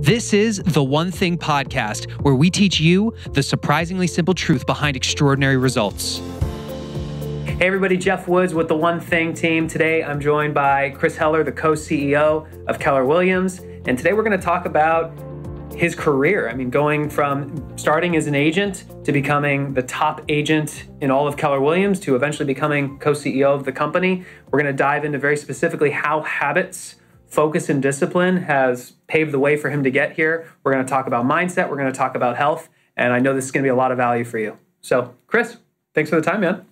This is the One Thing podcast, where we teach you the surprisingly simple truth behind extraordinary results. Hey everybody, Jeff Woods with the One Thing team. Today I'm joined by Chris Heller, the co-CEO of Keller Williams. And today we're going to talk about his career. I mean, going from starting as an agent to becoming the top agent in all of Keller Williams to eventually becoming co-CEO of the company. We're going to dive into very specifically how habits, focus, and discipline has paved the way for him to get here. We're going to talk about mindset. We're going to talk about health. And I know this is going to be a lot of value for you. So, Chris, thanks for the time, man.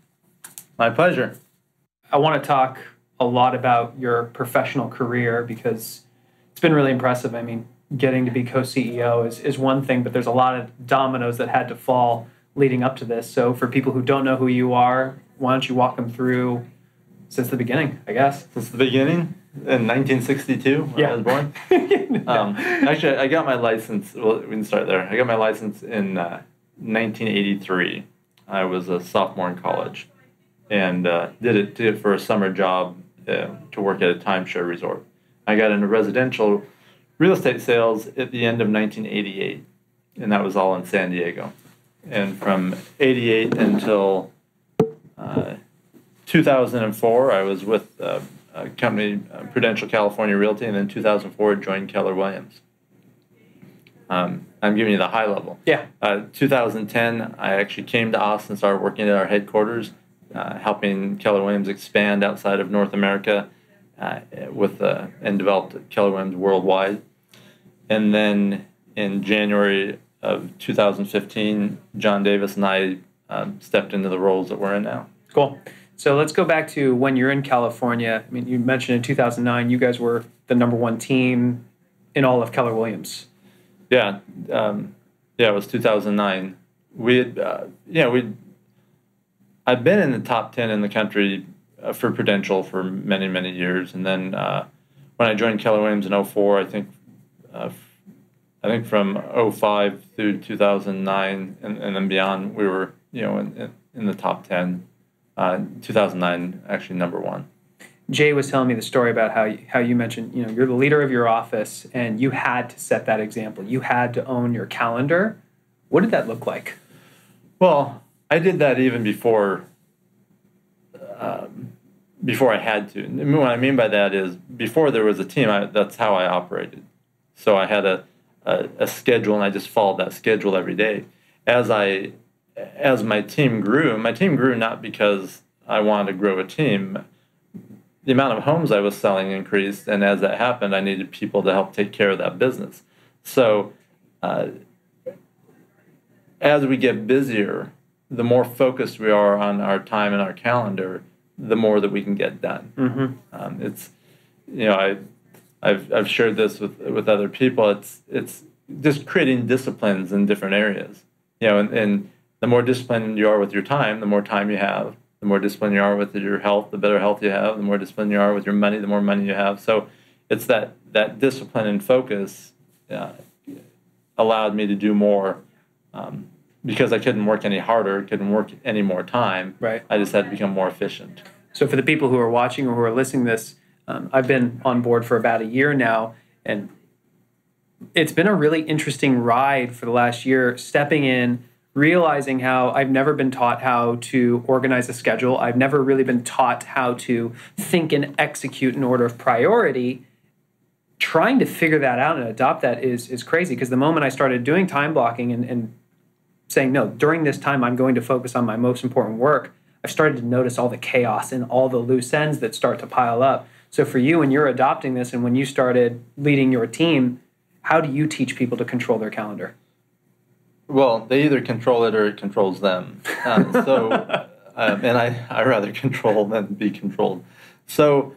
My pleasure. I want to talk a lot about your professional career because it's been really impressive. I mean, getting to be co-CEO is one thing, but there's a lot of dominoes that had to fall leading up to this. So for people who don't know who you are, why don't you walk them through since the beginning, I guess? Since the beginning? In 1962, when I was born? Actually, I got my license, well, we can start there. I got my license in 1983. I was a sophomore in college and did it for a summer job to work at a timeshare resort. I got into residential real estate sales at the end of 1988, and that was all in San Diego. And from 88 until 2004, I was with a company, Prudential California Realty, and then 2004 joined Keller Williams. I'm giving you the high level. Yeah. 2010, I actually came to Austin, started working at our headquarters, helping Keller Williams expand outside of North America and developed Keller Williams worldwide. And then in January of 2015, John Davis and I stepped into the roles that we're in now. Cool. So let's go back to when you're in California. I mean, you mentioned in 2009, you guys were the number one team in all of Keller Williams. Yeah. It was 2009. I've been in the top 10 in the country for Prudential for many, many years. And then when I joined Keller Williams in 2004, I think from 2005 through 2009 and then beyond, we were in the top 10. 2009, actually number one. Jay was telling me the story about how you mentioned, you're the leader of your office and you had to set that example. You had to own your calendar. What did that look like? Well, I did that even before I had to. And what I mean by that is before there was a team, that's how I operated. So I had a schedule and I just followed that schedule every day. As my team grew not because I wanted to grow a team. The amount of homes I was selling increased, and as that happened, I needed people to help take care of that business. So as we get busier, the more focused we are on our time and our calendar, the more that we can get done. Mm-hmm. I've shared this with other people. It's just creating disciplines in different areas. And the more disciplined you are with your time, the more time you have. The more disciplined you are with your health, the better health you have. The more disciplined you are with your money, the more money you have. So it's that discipline and focus allowed me to do more because I couldn't work any harder, couldn't work any more time. Right. I just had to become more efficient. So for the people who are watching or who are listening to this, I've been on board for about a year now, and it's been a really interesting ride for the last year, stepping in, realizing how I've never been taught how to organize a schedule. I've never really been taught how to think and execute in order of priority. Trying to figure that out and adopt that is crazy, because the moment I started doing time blocking and saying, no, during this time I'm going to focus on my most important work, I've started to notice all the chaos and all the loose ends that start to pile up. So for you, when you're adopting this and when you started leading your team, how do you teach people to control their calendar? Well, they either control it or it controls them. And I rather control than be controlled. So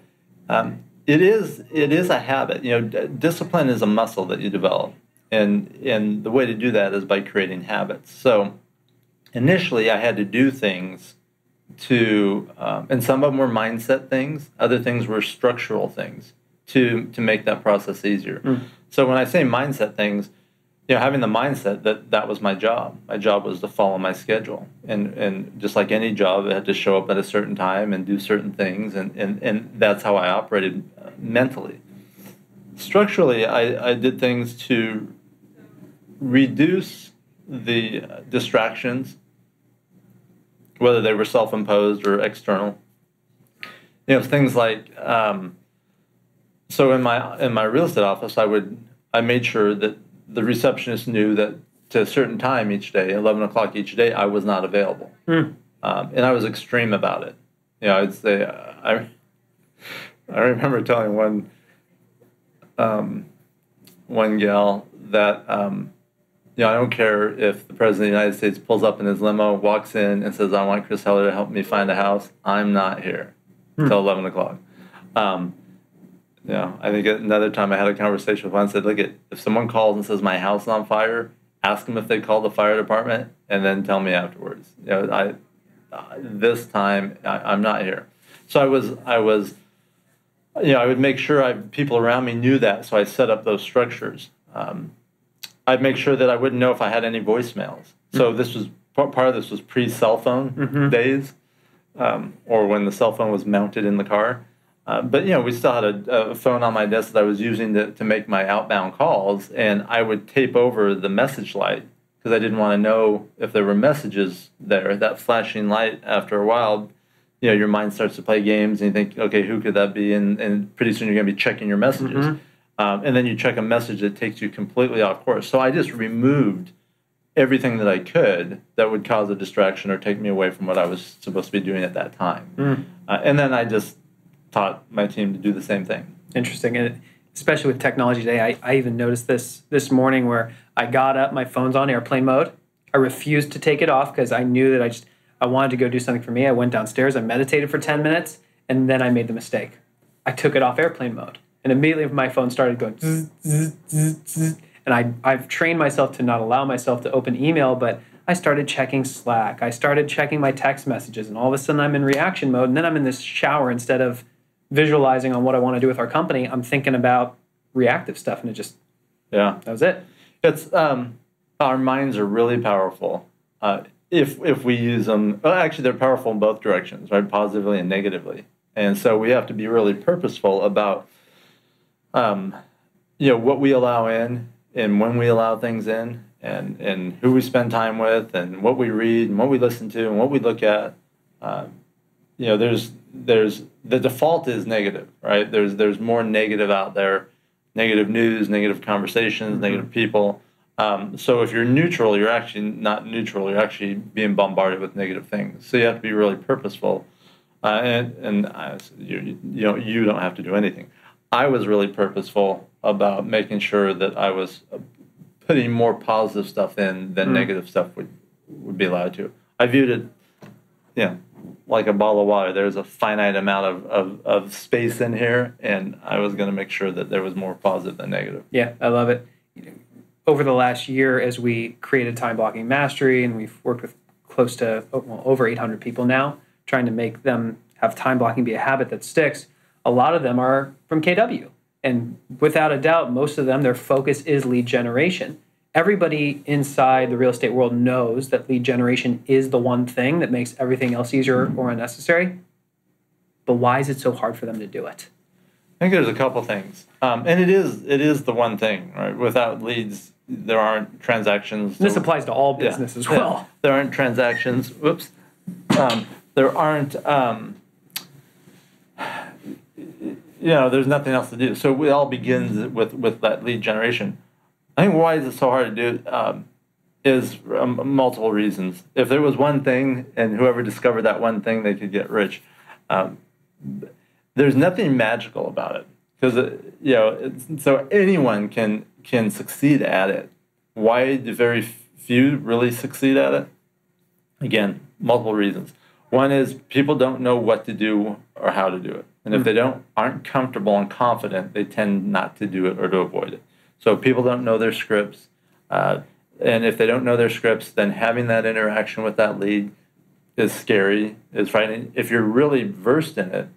it is a habit. Discipline is a muscle that you develop, and the way to do that is by creating habits. So initially, I had to do things and some of them were mindset things. Other things were structural things to make that process easier. So when I say mindset things, having the mindset that was my job. My job was to follow my schedule. And just like any job, I had to show up at a certain time and do certain things. And that's how I operated mentally. Structurally, I did things to reduce the distractions, whether they were self-imposed or external. Things like so in my real estate office, I made sure that the receptionist knew that to a certain time each day, 11 o'clock each day, I was not available, and I was extreme about it. I'd say I remember telling one gal that I don't care if the president of the United States pulls up in his limo, walks in, and says, "I want Chris Heller to help me find a house." I'm not here until 11 o'clock. I think another time I had a conversation with one and said, "Look, if someone calls and says my house is on fire, ask them if they called the fire department, and then tell me afterwards." This time I'm not here. So I would make sure people around me knew that, so I set up those structures. I'd make sure that I wouldn't know if I had any voicemails. So this was part of this was pre-cell phone days, or when the cell phone was mounted in the car. But we still had a phone on my desk that I was using to make my outbound calls, and I would tape over the message light because I didn't want to know if there were messages there. That flashing light, after a while, your mind starts to play games, and you think, okay, who could that be? And pretty soon you're going to be checking your messages. And then you check a message that takes you completely off course. So I just removed everything that I could that would cause a distraction or take me away from what I was supposed to be doing at that time. And then I just taught my team to do the same thing. Interesting. And especially with technology today, I even noticed this morning where I got up, my phone's on airplane mode. I refused to take it off because I knew that I wanted to go do something for me. I went downstairs, I meditated for 10 minutes, and then I made the mistake. I took it off airplane mode. And immediately my phone started going zzz, zzz, zzz, zzz. And I've trained myself to not allow myself to open email, but I started checking Slack. I started checking my text messages, and all of a sudden I'm in reaction mode, and then I'm in this shower. Instead of visualizing on what I want to do with our company, I'm thinking about reactive stuff, and that was it. It's our minds are really powerful if we use them. Well, actually, they're powerful in both directions, right? Positively and negatively. And so we have to be really purposeful about what we allow in and when we allow things in, and who we spend time with, and what we read and what we listen to and what we look at. There's the default is negative, right? There's more negative out there, negative news, negative conversations, negative people. So if you're neutral, you're actually not neutral. You're actually being bombarded with negative things. So you have to be really purposeful, and you don't have to do anything. I was really purposeful about making sure that I was putting more positive stuff in than negative stuff would be allowed to. I viewed it, like a bottle of water. There's a finite amount of space in here, and I was going to make sure that there was more positive than negative. Yeah, I love it. Over the last year, as we created Time Blocking Mastery, and we've worked with close to over 800 people now, trying to make them have time blocking be a habit that sticks, a lot of them are from KW. And without a doubt, most of them, their focus is lead generation. Everybody inside the real estate world knows that lead generation is the one thing that makes everything else easier or unnecessary. But why is it so hard for them to do it? I think there's a couple things. And it is the one thing, right? Without leads, there aren't transactions. This applies to all business as well. Yeah. There aren't transactions. Whoops. There aren't, there's nothing else to do. So it all begins with that lead generation. I think why is it so hard to do is multiple reasons. If there was one thing and whoever discovered that one thing, they could get rich. There's nothing magical about it because so anyone can succeed at it. Why do very few really succeed at it? Again, multiple reasons. One is people don't know what to do or how to do it, and if they aren't comfortable and confident, they tend not to do it or to avoid it. So people don't know their scripts, and if they don't know their scripts, then having that interaction with that lead is scary, is frightening. If you're really versed in it,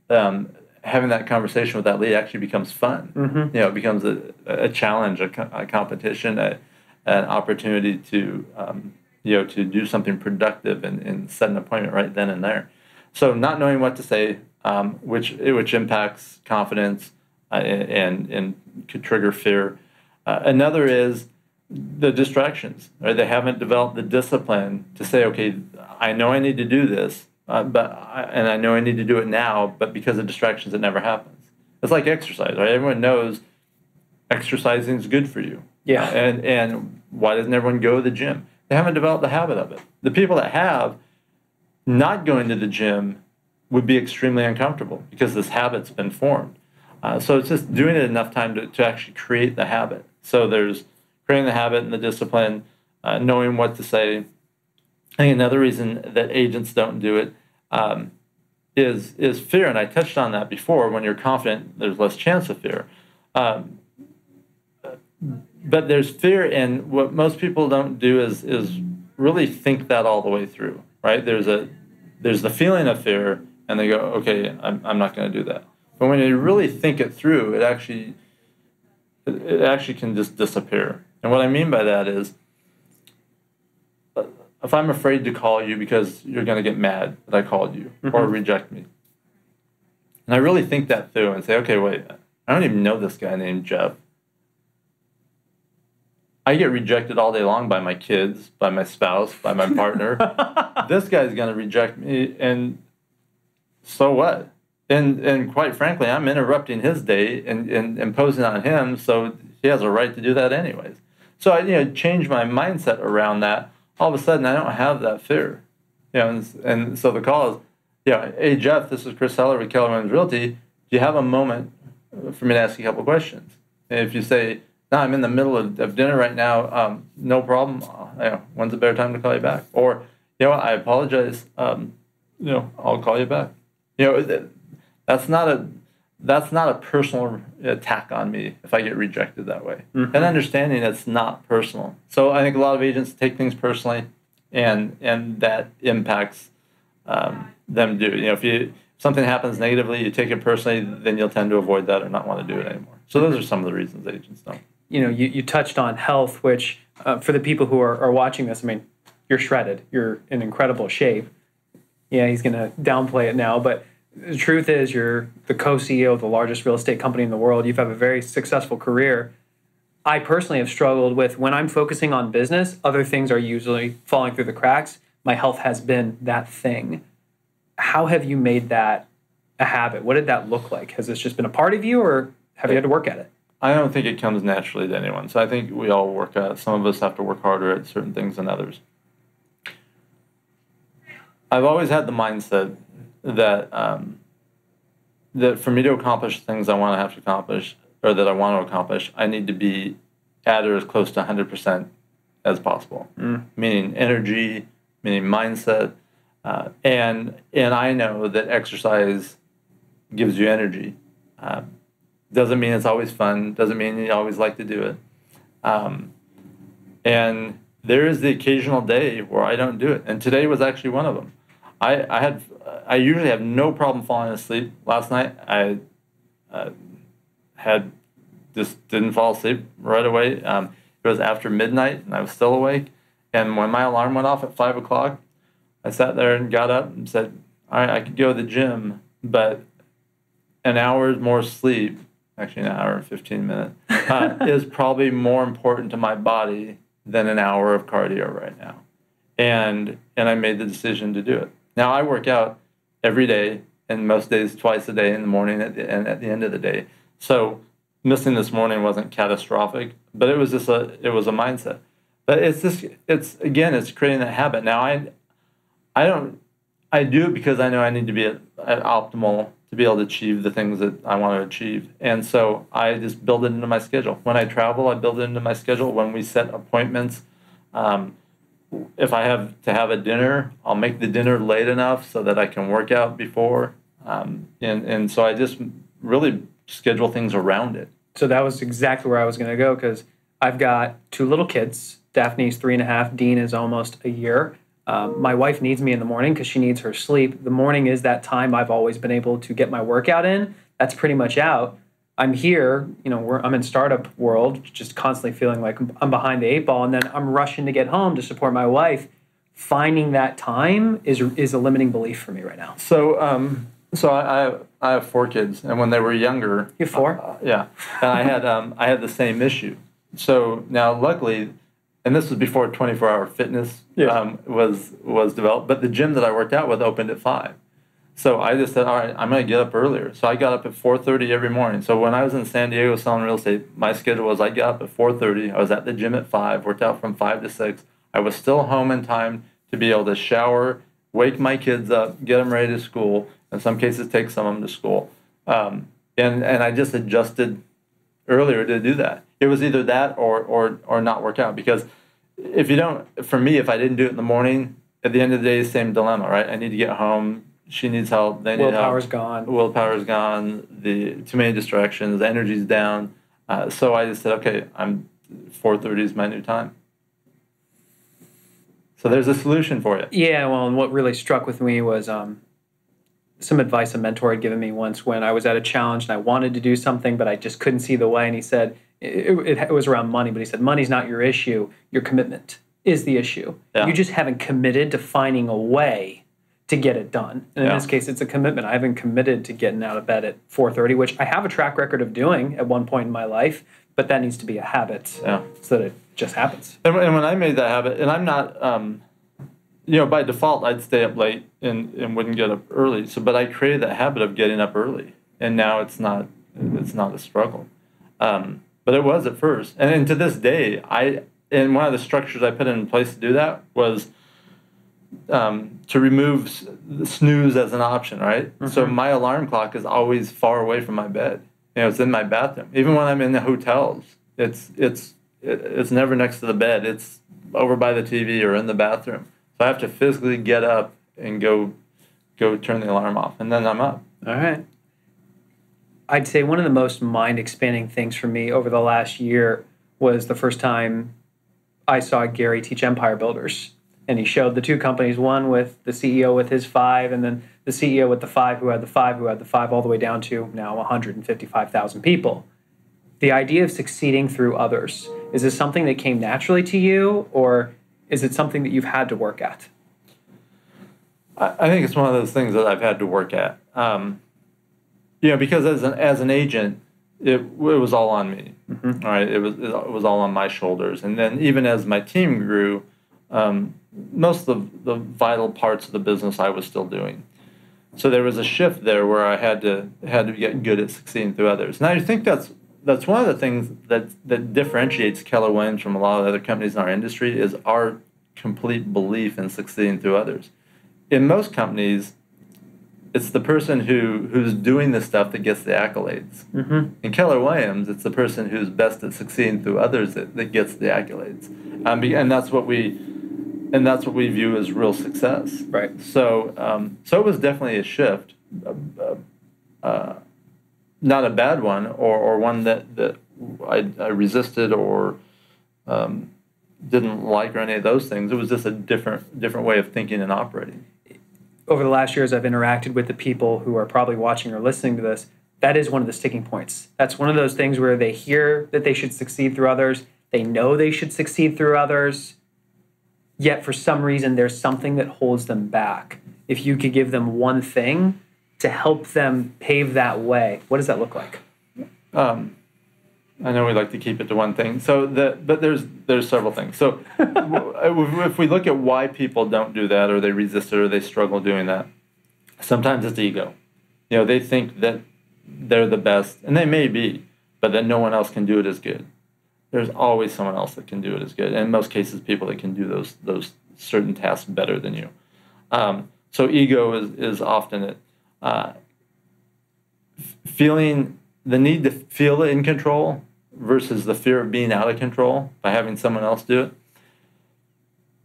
having that conversation with that lead actually becomes fun. It becomes a challenge, a competition, an opportunity to to do something productive and set an appointment right then and there. So not knowing what to say, which impacts confidence, and could trigger fear. Another is the distractions. Right? They haven't developed the discipline to say, okay, I know I need to do this, and I know I need to do it now, but because of distractions, it never happens. It's like exercise, right? Everyone knows exercising is good for you. Yeah. And why doesn't everyone go to the gym? They haven't developed the habit of it. The people that have, not going to the gym would be extremely uncomfortable because this habit's been formed. So it's just doing it enough time to actually create the habit. So there's creating the habit and the discipline, knowing what to say. I think another reason that agents don't do it is fear, and I touched on that before. When you're confident, there's less chance of fear. But there's fear, and what most people don't do is really think that all the way through, right? There's the feeling of fear, and they go, okay, I'm not going to do that. But when you really think it through, it actually can just disappear. And what I mean by that is, if I'm afraid to call you because you're going to get mad that I called you or reject me, and I really think that through and say, okay, wait, I don't even know this guy named Jeff. I get rejected all day long by my kids, by my spouse, by my partner. This guy's going to reject me, and so what? And quite frankly, I'm interrupting his day and imposing on him, so he has a right to do that anyways. So I change my mindset around that. All of a sudden, I don't have that fear. And so the call is, hey, Jeff, this is Chris Heller with Keller Williams Realty. Do you have a moment for me to ask you a couple questions? And if you say, no, I'm in the middle of dinner right now, no problem. When's a better time to call you back? Or, I apologize. I'll call you back. That's not a personal attack on me if I get rejected that way. And understanding it's not personal. So I think a lot of agents take things personally, and that impacts them do. If something happens negatively, you take it personally, then you'll tend to avoid that or not want to do it anymore. So those are some of the reasons agents don't. You touched on health, which for the people who are watching this, I mean, you're shredded. You're in incredible shape. Yeah, he's going to downplay it now, but the truth is you're the co-CEO of the largest real estate company in the world. You've had a very successful career. I personally have struggled with, when I'm focusing on business, other things are usually falling through the cracks. My health has been that thing. How have you made that a habit? What did that look like? Has this just been a part of you, or have you had to work at it? I don't think it comes naturally to anyone. So I think we all work at it. Some of us have to work harder at certain things than others. I've always had the mindset that that for me to accomplish things I want to have to accomplish, or that I want to accomplish, I need to be at or as close to 100% as possible. Meaning energy, meaning mindset, and I know that exercise gives you energy. Doesn't mean it's always fun. Doesn't mean you always like to do it. And there is the occasional day where I don't do it, and today was actually one of them. I usually have no problem falling asleep. Last night I didn't fall asleep right away. It was after midnight and I was still awake. And when my alarm went off at 5 o'clock, I sat there and got up and said, all right, I could go to the gym, but an hour more sleep, actually an hour and 15 minutes, is probably more important to my body than an hour of cardio right now. And I made the decision to do it. Now I work out every day, and most days twice a day, in the morning and at the end of the day. So missing this morning wasn't catastrophic, but it was just a mindset. But it's creating that habit. Now I do it because I know I need to be at optimal to be able to achieve the things that I want to achieve. And so I just build it into my schedule. When I travel, I build it into my schedule. When we set appointments, if I have to have a dinner, I'll make the dinner late enough so that I can work out before. And so I just really schedule things around it. So that was exactly where I was going to go, because I've got 2 little kids. Daphne's 3.5. Dean is almost a year. My wife needs me in the morning because she needs her sleep. The morning is that time I've always been able to get my workout in. That's pretty much out. I'm here, I'm in startup world, just constantly feeling like I'm behind the 8 ball, and then I'm rushing to get home to support my wife. Finding that time is a limiting belief for me right now. So, I I have 4 kids, and when they were younger, You have 4? yeah, and I had the same issue. So now, luckily, and this was before 24-hour fitness was developed, but the gym that I worked out with opened at 5. So I just said, all right, I'm going to get up earlier. So I got up at 4:30 every morning. So when I was in San Diego selling real estate, my schedule was I got up at 4:30. I was at the gym at 5, worked out from 5 to 6. I was still home in time to be able to shower, wake my kids up, get them ready to school, in some cases take some of them to school. And I just adjusted earlier to do that. It was either that or not work out, because if you don't, for me, if I didn't do it in the morning, at the end of the day, same dilemma, right? I need to get home. She needs help. They need help. Willpower's gone. Willpower's gone. Too many distractions. The energy's down. So I just said, okay, 4:30 is my new time. So there's a solution for you. Yeah, well, and what really struck with me was some advice a mentor had given me once when I was at a challenge and I wanted to do something, but I just couldn't see the way. And he said, it was around money, but he said, money's not your issue. Your commitment is the issue. Yeah. You just haven't committed to finding a way to get it done. And in this case, it's a commitment. I haven't committed to getting out of bed at 4:30, which I have a track record of doing at one point in my life, but that needs to be a habit so that it just happens. And when I made that habit, and I'm not, by default, I'd stay up late and wouldn't get up early. But I created that habit of getting up early, and now it's not a struggle. But it was at first. And to this day, and one of the structures I put in place to do that was to remove snooze as an option, right? Mm-hmm. So my alarm clock is always far away from my bed. It's in my bathroom. Even when I'm in the hotels, it's never next to the bed. It's over by the TV or in the bathroom. So I have to physically get up and go turn the alarm off, and then I'm up. All right. I'd say one of the most mind-expanding things for me over the last year was the first time I saw Gary teach Empire Builders. And he showed the 2 companies, one with the CEO with his 5, and then the CEO with the 5 who had the 5 who had the 5, all the way down to now 155,000 people. The idea of succeeding through others, is this something that came naturally to you, or is it something that you've had to work at? I think it's one of those things that I've had to work at. Because as an agent, it was all on me. Mm-hmm. Right? It was all on my shoulders. And then even as my team grew, most of the vital parts of the business I was still doing. So there was a shift there where I had to get good at succeeding through others. And I think that's one of the things that differentiates Keller Williams from a lot of other companies in our industry is our complete belief in succeeding through others. In most companies, it's the person who's doing the stuff that gets the accolades. Mm-hmm. In Keller Williams, it's the person who's best at succeeding through others that gets the accolades. And that's what we view as real success. Right. So it was definitely a shift, not a bad one or one that I resisted or didn't like or any of those things. It was just a different way of thinking and operating. Over the last years, I've interacted with the people who are probably watching or listening to this. That is one of the sticking points. That's one of those things where they hear that they should succeed through others. They know they should succeed through others. Yet for some reason, there's something that holds them back. If you could give them one thing to help them pave that way, what does that look like? I know we like to keep it to one thing. But there's several things. So if we look at why people don't do that, or they resist it, or they struggle doing that, sometimes it's ego. They think that they're the best, and they may be, but that no one else can do it as good. There's always someone else that can do it as good. And in most cases, people that can do those certain tasks better than you. So ego is often it. Feeling the need to feel in control versus the fear of being out of control by having someone else do it.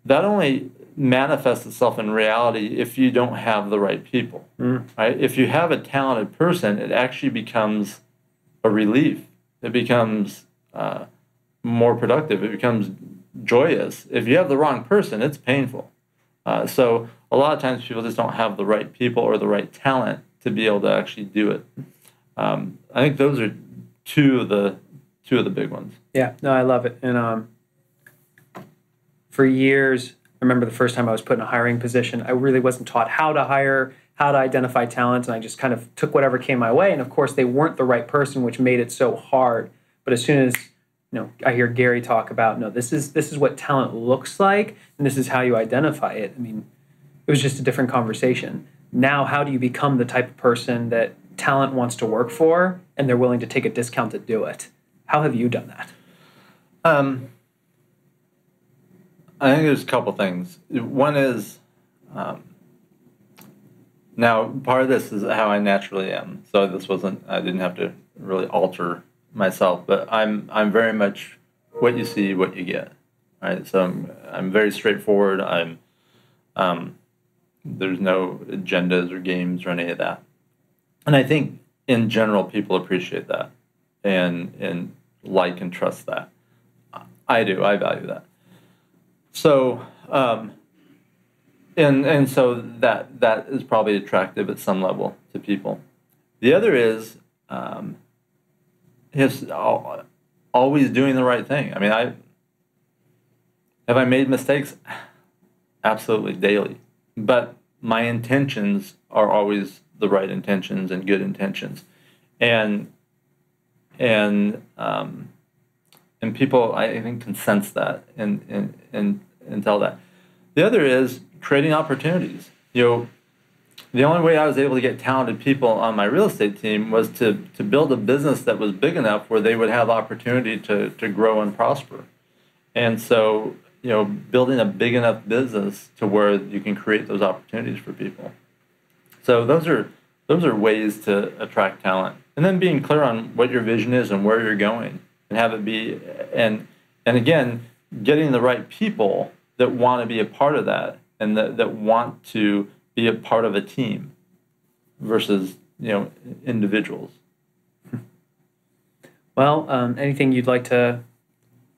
That only manifests itself in reality if you don't have the right people. Right? If you have a talented person, it actually becomes a relief. It becomes more productive. It becomes joyous. If you have the wrong person, it's painful. So a lot of times people just don't have the right people or the right talent to be able to actually do it. I think those are two of the big ones. Yeah, no, I love it. And for years, I remember the first time I was put in a hiring position, I really wasn't taught how to hire, how to identify talent, and I just kind of took whatever came my way. And of course, they weren't the right person, which made it so hard. But as soon as I hear Gary talk about, no, this is what talent looks like, and this is how you identify it. I mean, it was just a different conversation. Now, how do you become the type of person that talent wants to work for, and they're willing to take a discount to do it? How have you done that? I think there's a couple things. One is, now part of this is how I naturally am. So I didn't have to really alter myself, but I'm very much what you see, what you get, right? So I'm very straightforward. There's no agendas or games or any of that. And I think in general, people appreciate that and like and trust that. I do. I value that. So, and so that is probably attractive at some level to people. The other is always doing the right thing. I mean, have I made mistakes? Absolutely, daily. But my intentions are always the right intentions and good intentions, and people, I think, can sense that and tell that. The other is creating opportunities. The only way I was able to get talented people on my real estate team was to build a business that was big enough where they would have opportunity to grow and prosper. And so, building a big enough business to where you can create those opportunities for people. So those are ways to attract talent. And then being clear on what your vision is and where you're going, and have it be, and again, getting the right people that want to be a part of that, and that want to be a part of a team versus individuals. Well, anything you'd like to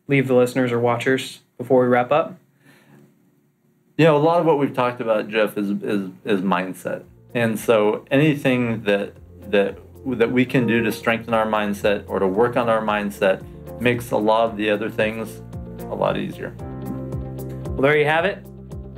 leave the listeners or watchers before we wrap up? A lot of what we've talked about, Jeff, is mindset. And so anything that we can do to strengthen our mindset or to work on our mindset makes a lot of the other things a lot easier. Well, there you have it.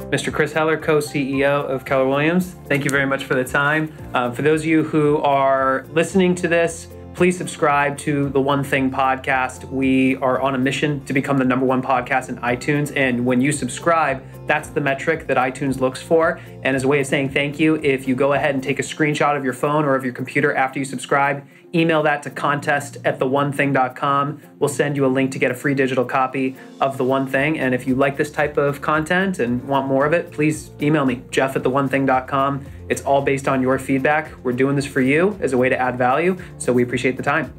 Mr. Chris Heller, co-CEO of Keller Williams. Thank you very much for the time. For those of you who are listening to this, please subscribe to the One Thing podcast. We are on a mission to become the #1 podcast in iTunes. And when you subscribe, that's the metric that iTunes looks for. And as a way of saying thank you, if you go ahead and take a screenshot of your phone or of your computer after you subscribe, email that to contest@theonething.com. We'll send you a link to get a free digital copy of The One Thing. And if you like this type of content and want more of it, please email me, jeff@theonething.com. It's all based on your feedback. We're doing this for you as a way to add value, so we appreciate the time.